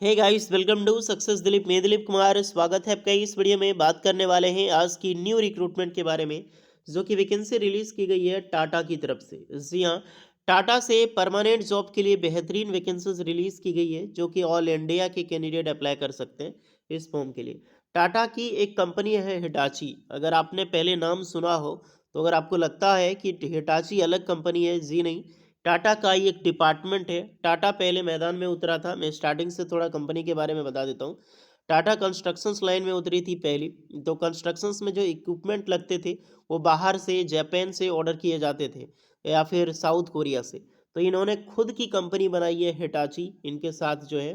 Hey guys, welcome to success Dilip. मैं दिलीप कुमार, स्वागत है आपका। इस वीडियो में बात करने वाले हैं आज की न्यू रिक्रूटमेंट के बारे में, जो कि वैकेंसी रिलीज की गई है टाटा की तरफ से। जी हाँ, टाटा से परमानेंट जॉब के लिए बेहतरीन वैकेंसीज रिलीज की गई है, जो कि ऑल इंडिया के कैंडिडेट अप्लाई कर सकते हैं इस फॉर्म के लिए। टाटा की एक कंपनी है हिटाची। अगर आपने पहले नाम सुना हो तो अगर आपको लगता है कि हिटाची अलग कंपनी है, जी नहीं, टाटा का ही एक डिपार्टमेंट है। टाटा पहले मैदान में उतरा था। मैं स्टार्टिंग से थोड़ा कंपनी के बारे में बता देता हूँ। टाटा कंस्ट्रक्शंस लाइन में उतरी थी पहली। तो कंस्ट्रक्शंस में जो इक्विपमेंट लगते थे वो बाहर से, जापान से ऑर्डर किए जाते थे या फिर साउथ कोरिया से। तो इन्होंने खुद की कंपनी बनाई है हिटाची इनके साथ जो है।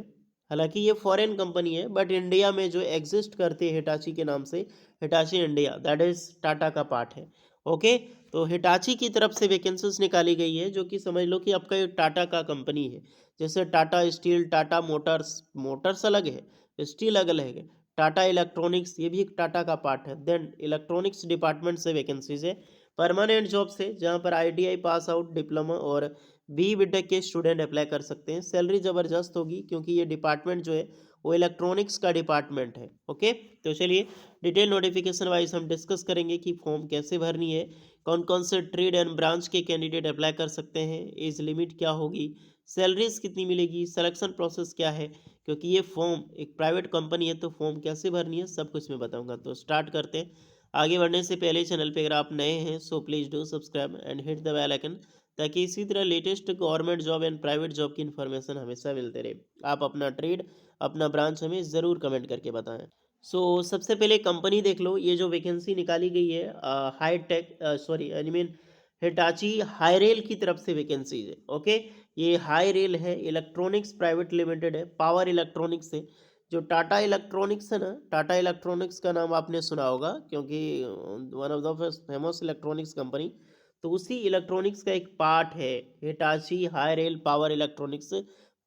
हालांकि ये फॉरेन कंपनी है, बट इंडिया में जो एग्जिस्ट करते हैं हिटाची के नाम से, Hitachi India, that is Tata का पार्ट है। ओके। तो हिटाची की तरफ से वैकेंसीज निकाली गई है, जो कि समझ लो कि आपका ये टाटा का कंपनी है। जैसे Tata steel, Tata Motors, Motors अलग है, स्टील अलग है। टाटा इलेक्ट्रॉनिक्स, ये भी एक टाटा का पार्ट है। देन इलेक्ट्रॉनिक्स डिपार्टमेंट से वैकेंसीज है। परमानेंट जॉब से, जहाँ पर आईटीआई पास आउट, डिप्लोमा और बी बीटेक के स्टूडेंट अप्लाई कर सकते हैं। सैलरी ज़बरदस्त होगी, क्योंकि ये डिपार्टमेंट जो है वो इलेक्ट्रॉनिक्स का डिपार्टमेंट है। ओके। तो चलिए डिटेल नोटिफिकेशन वाइज हम डिस्कस करेंगे कि फॉर्म कैसे भरनी है, कौन कौन से ट्रेड एंड ब्रांच के कैंडिडेट अप्लाई कर सकते हैं, एज लिमिट क्या होगी, सैलरीज कितनी मिलेगी, सिलेक्शन प्रोसेस क्या है। क्योंकि ये फॉर्म एक प्राइवेट कंपनी है, तो फॉर्म कैसे भरनी है सब कुछ मैं बताऊंगा। तो स्टार्ट करते हैं। आगे बढ़ने से पहले चैनल पे अगर आप नए हैं so please do subscribe and hit the bell icon, ताकि इसी तरह latest government job and private job की इन्फॉर्मेशन हमेशा मिलते रहे। आप अपना ट्रेड, अपना ब्रांच हमें ज़रूर कमेंट करके बताएं। सबसे पहले कंपनी देख लो। ये जो वैकेंसी निकाली गई है high tech, sorry I mean Hitachi Hirel की तरफ से वैकेंसी है। ओके। ये हाईरेल है, इलेक्ट्रॉनिक्स प्राइवेट लिमिटेड है, पावर इलेक्ट्रॉनिक्स है। जो टाटा इलेक्ट्रॉनिक्स है ना, टाटा इलेक्ट्रॉनिक्स का नाम आपने सुना होगा, क्योंकि one of the famous electronics company. तो उसी इलेक्ट्रॉनिक्स का एक पार्ट है Hitachi Hirel power electronics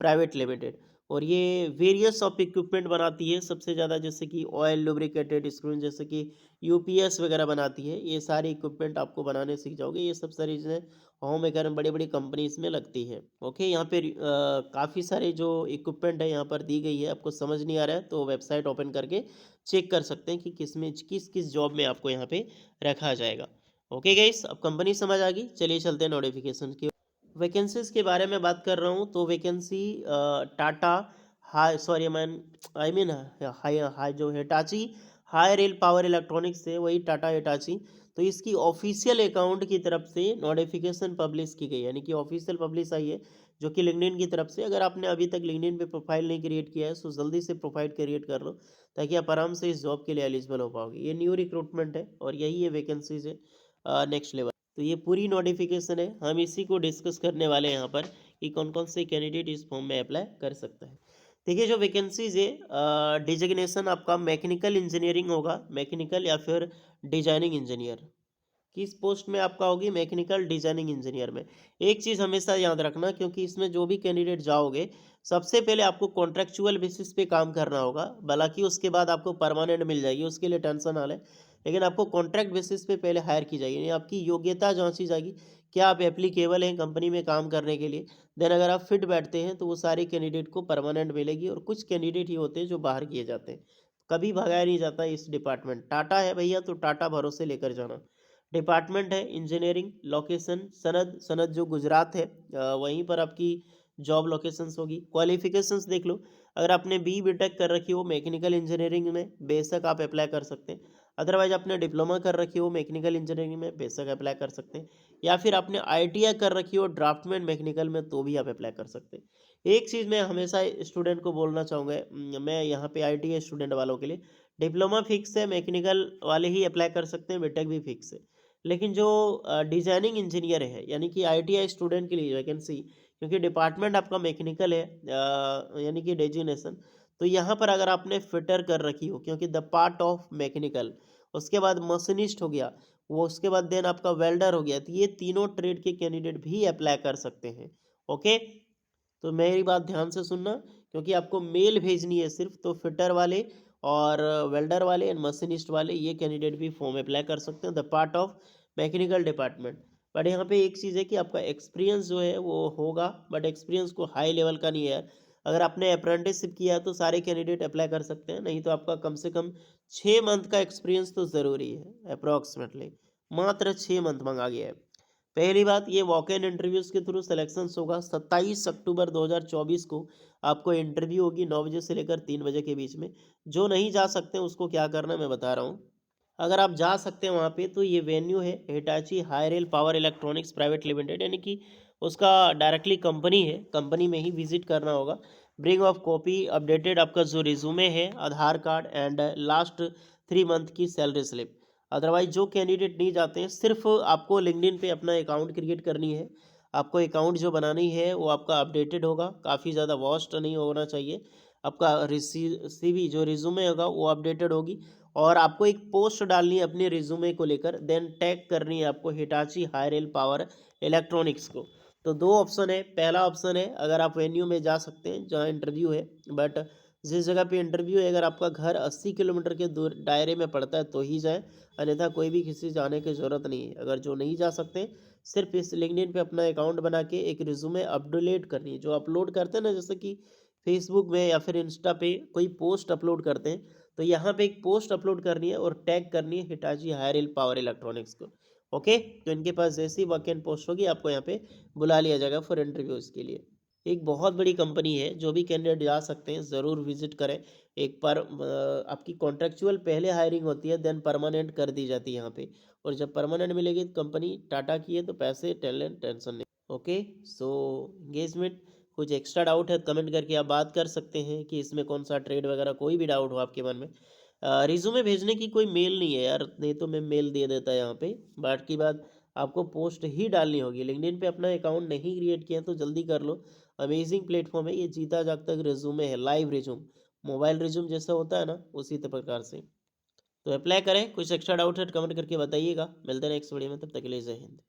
private limited. और ये वेरियस ऑफ इक्विपमेंट बनाती है सबसे ज़्यादा, जैसे कि ऑयल लुब्रिकेटेड स्क्रू, जैसे कि यूपीएस वगैरह बनाती है। ये सारे इक्विपमेंट आपको बनाने सीख जाओगे। ये सब सारी चीज़ें होम मेकर में बड़ी बड़ी कंपनी इसमें लगती है। ओके। यहाँ पे काफ़ी सारे जो इक्विपमेंट है यहाँ पर दी गई है। आपको समझ नहीं आ रहा है तो वेबसाइट ओपन करके चेक कर सकते हैं कि किस में किस किस जॉब में आपको यहाँ पे रखा जाएगा। ओके गाइस, अब कंपनी समझ आ गई। चलिए चलते हैं नोटिफिकेशन की। वैकेंसीज के बारे में बात कर रहा हूँ। तो vacancy Tata hi, sorry man, I mean hi hi जो Hitachi Hirel power electronics है, वही टाटा हिटाची। तो इसकी ऑफिशियल अकाउंट की तरफ से नोटिफिकेशन पब्लिश की गई, यानी कि ऑफिशियल पब्लिश आई है, जो कि लिंक्डइन की तरफ से। अगर आपने अभी तक लिंक्डइन पे प्रोफाइल नहीं क्रिएट किया है तो जल्दी से प्रोफाइल क्रिएट कर लो, ताकि आप आराम से इस जॉब के लिए एलिजिबल हो पाओगे। ये न्यू रिक्रूटमेंट है और यही है वैकेंसीज है नेक्स्ट लेवल। तो ये पूरी नोटिफिकेशन है, हम इसी को डिस्कस करने वाले हैं यहाँ पर कि कौन कौन से कैंडिडेट इस फॉर्म में अप्लाई कर सकता है। देखिए जो वैकेंसीज है, डिजिग्नेशन आपका मैकेनिकल इंजीनियरिंग होगा, मैकेनिकल या फिर डिजाइनिंग इंजीनियर। किस पोस्ट में आपका होगी? मैकेनिकल डिजाइनिंग इंजीनियर में। एक चीज़ हमेशा याद रखना, क्योंकि इसमें जो भी कैंडिडेट जाओगे, सबसे पहले आपको कॉन्ट्रेक्चुअल बेसिस पे काम करना होगा। हालांकि उसके बाद आपको परमानेंट मिल जाएगी, उसके लिए टेंशन ना लें। लेकिन आपको कॉन्ट्रैक्ट बेसिस पे पहले हायर की जाएगी, यानी आपकी योग्यता जांची जाएगी, क्या आप एप्लीकेबल हैं कंपनी में काम करने के लिए। देन अगर आप फिट बैठते हैं तो वो सारे कैंडिडेट को परमानेंट मिलेगी। और कुछ कैंडिडेट ही होते हैं जो बाहर किए जाते हैं, कभी भगाया नहीं जाता इस डिपार्टमेंट। टाटा है भैया, तो टाटा भरोसे लेकर जाना। डिपार्टमेंट है इंजीनियरिंग। लोकेशन सनद, सनद जो गुजरात है, वहीं पर आपकी जॉब लोकेशंस होगी। क्वालिफिकेशंस देख लो। अगर आपने बी बीटेक कर रखी हो मैकेनिकल इंजीनियरिंग में, बेशक आप अप्लाई कर सकते हैं। अदरवाइज आपने डिप्लोमा कर रखी हो मैकेनिकल इंजीनियरिंग में, बेशक अप्लाई कर सकते हैं। या फिर आपने आईटीआई कर रखी हो ड्राफ्टमैन मैकेनिकल में, तो भी आप अप्लाई कर सकते हैं। एक चीज़ मैं हमेशा स्टूडेंट को बोलना चाहूँगा, मैं यहाँ पे आईटीआई स्टूडेंट वालों के लिए, डिप्लोमा फिक्स है, मैकेनिकल वाले ही अप्लाई कर सकते हैं, बीटेक भी फिक्स है। लेकिन जो डिजाइनिंग इंजीनियर है, यानी कि आईटीआई स्टूडेंट के लिए वैकेंसी, क्योंकि डिपार्टमेंट आपका मैकेनिकल है, यानी कि डेजिग्नेशन। तो यहाँ पर अगर आपने फिटर कर रखी हो, क्योंकि द पार्ट ऑफ मैकेनिकल, उसके बाद मशीनिस्ट हो गया, वो उसके बाद देन आपका वेल्डर हो गया, तो ये तीनों ट्रेड के कैंडिडेट भी अप्लाई कर सकते हैं। ओके। तो मेरी बात ध्यान से सुनना, क्योंकि आपको मेल भेजनी है सिर्फ। तो फिटर वाले और वेल्डर वाले एंड मशीनिस्ट वाले, ये कैंडिडेट भी फॉर्म अप्लाई कर सकते हैं, the part of mechanical department. But यहाँ पे एक चीज़ है कि आपका एक्सपीरियंस जो है वो होगा, बट एक्सपीरियंस को हाई लेवल का नहीं है। अगर आपने अप्रेंटिसशिप किया है तो सारे कैंडिडेट अप्लाई कर सकते हैं, नहीं तो आपका कम से कम 6 मंथ का एक्सपीरियंस तो ज़रूरी है अप्रॉक्सीमेटली। मात्र 6 मंथ मांगा गया है। पहली बात, ये वॉक इन इंटरव्यूज़ के थ्रू सिलेक्शन होगा। 27 अक्टूबर 2024 को आपको इंटरव्यू होगी 9 बजे से लेकर 3 बजे के बीच में। जो नहीं जा सकते उसको क्या करना है मैं बता रहा हूँ। अगर आप जा सकते हैं वहाँ पे तो ये वेन्यू है Hitachi Hirel power electronics private limited, यानी कि उसका डायरेक्टली कंपनी है, कंपनी में ही विजिट करना होगा। ब्रिंग ऑफ कॉपी अपडेटेड आपका जो रिज्यूमे है, आधार कार्ड एंड लास्ट 3 मंथ की सैलरी स्लिप। अदरवाइज जो कैंडिडेट नहीं जाते हैं, सिर्फ आपको लिंक्डइन पे अपना अकाउंट क्रिएट करनी है। आपको अकाउंट जो बनानी है वो आपका अपडेटेड होगा, काफ़ी ज़्यादा वॉस्ट नहीं होना चाहिए। आपका सीवी जो रिज्यूमे होगा वो अपडेटेड होगी, और आपको एक पोस्ट डालनी है अपने रिज्यूमे को लेकर, देन टैग करनी है आपको हिटाची हायरेल पावर इलेक्ट्रॉनिक्स को। तो दो ऑप्शन है। पहला ऑप्शन है अगर आप वेन्यू में जा सकते हैं जहाँ इंटरव्यू है, बट जिस जगह पे इंटरव्यू है अगर आपका घर 80 किलोमीटर के दूर दायरे में पड़ता है तो ही जाएं, अन्यथा कोई भी किसी जाने की ज़रूरत नहीं है। अगर जो नहीं जा सकते, सिर्फ इस लिंक्डइन पे अपना अकाउंट बना के एक रिज्यूमे अपडेट करनी है, जो अपलोड करते हैं ना, जैसे कि फेसबुक में या फिर इंस्टा पे कोई पोस्ट अपलोड करते हैं, तो यहाँ पे एक पोस्ट अपलोड करनी है और टैग करनी है हिटाची हायरेल पावर इलेक्ट्रॉनिक्स को। ओके, तो इनके पास जैसी वैकेंट पोस्ट होगी आपको यहाँ पे बुला लिया जाएगा फॉर इंटरव्यूज़ के लिए। एक बहुत बड़ी कंपनी है, जो भी कैंडिडेट जा सकते हैं ज़रूर विजिट करें। एक बार आपकी कॉन्ट्रेक्चुअल पहले हायरिंग होती है, देन परमानेंट कर दी जाती है यहाँ पे, और जब परमानेंट मिलेगी तो कंपनी टाटा की है तो पैसे टैलेंट टेंशन नहीं। ओके, सो एंगेजमेंट, कुछ एक्स्ट्रा डाउट है कमेंट करके आप बात कर सकते हैं कि इसमें कौन सा ट्रेड वगैरह, कोई भी डाउट हो आपके मन में। रिज्यूमे भेजने की कोई मेल नहीं है यार, नहीं तो मैं मेल दे देता यहाँ पे। बाकी बात, आपको पोस्ट ही डालनी होगी। लिंक्डइन पे अपना अकाउंट नहीं क्रिएट किया तो जल्दी कर लो। अमेजिंग प्लेटफॉर्म है ये, जीता जागता रिज्यूमे है, लाइव रिज्यूम, मोबाइल रिज्यूम जैसा होता है ना, उसी प्रकार से। तो अप्लाई करें। कुछ एक्स्ट्रा डाउट है कमेंट करके बताइएगा। मिलते हैं नेक्स्ट वीडियो में, तब तक के लिए जय हिंद।